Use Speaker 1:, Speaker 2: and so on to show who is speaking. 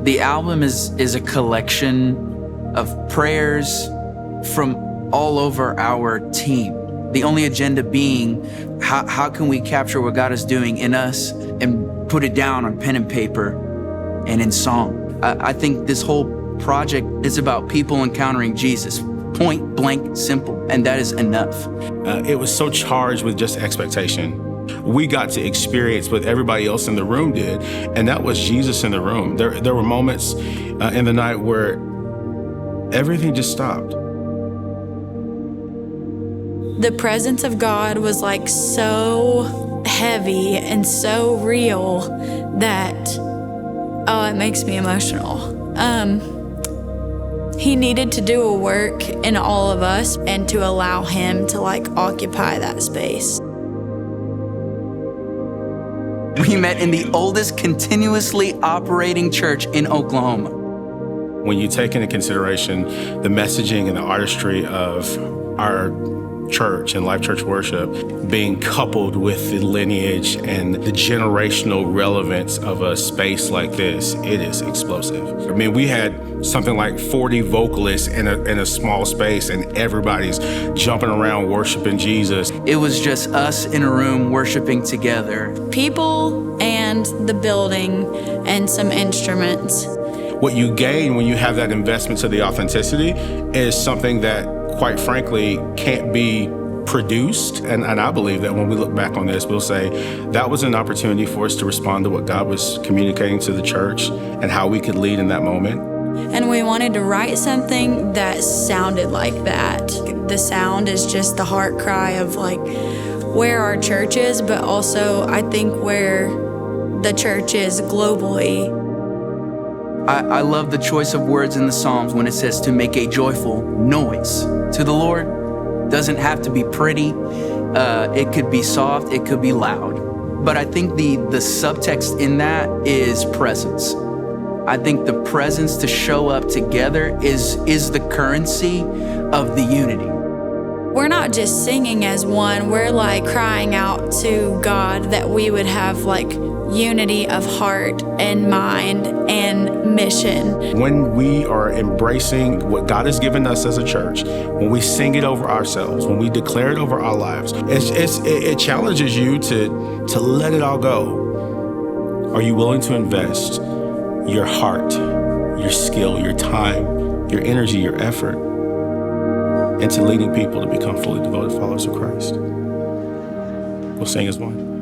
Speaker 1: The album is a collection of prayers from all over our team. The only agenda being, how can we capture what God is doing in us and put it down on pen and paper and in song. I think this whole project is about people encountering Jesus. Point blank simple, and that is enough.
Speaker 2: It was so charged with just expectation. We got to experience what everybody else in the room did, and that was Jesus in the room. There were moments in the night where everything just stopped.
Speaker 3: The presence of God was like so heavy and so real that, it makes me emotional. He needed to do a work in all of us and to allow him to occupy that space.
Speaker 1: We met in the oldest continuously operating church in Oklahoma.
Speaker 2: When you take into consideration the messaging and the artistry of our church and Life.Church Worship being coupled with the lineage and the generational relevance of a space like this, it is explosive. I mean, we had something like 40 vocalists in a small space, and everybody's jumping around worshiping Jesus.
Speaker 1: It was just us in a room worshiping together.
Speaker 3: People and the building and some instruments.
Speaker 2: What you gain when you have that investment to the authenticity is something that, quite frankly, can't be produced. And I believe that when we look back on this, we'll say that was an opportunity for us to respond to what God was communicating to the church and how we could lead in that moment.
Speaker 3: And we wanted to write something that sounded like that. The sound is just the heart cry of where our church is, but also I think where the church is globally.
Speaker 1: I love the choice of words in the Psalms when it says to make a joyful noise to the Lord. Doesn't have to be pretty. It could be soft. It could be loud. But I think the subtext in that is presence. I think the presence to show up together is the currency of the unity.
Speaker 3: We're not just singing as one. We're crying out to God that we would have unity of heart and mind and mission.
Speaker 2: When we are embracing what God has given us as a church, when we sing it over ourselves, when we declare it over our lives, it challenges you to let it all go. Are you willing to invest your heart, your skill, your time, your energy, your effort into leading people to become fully devoted followers of Christ? We'll sing as one.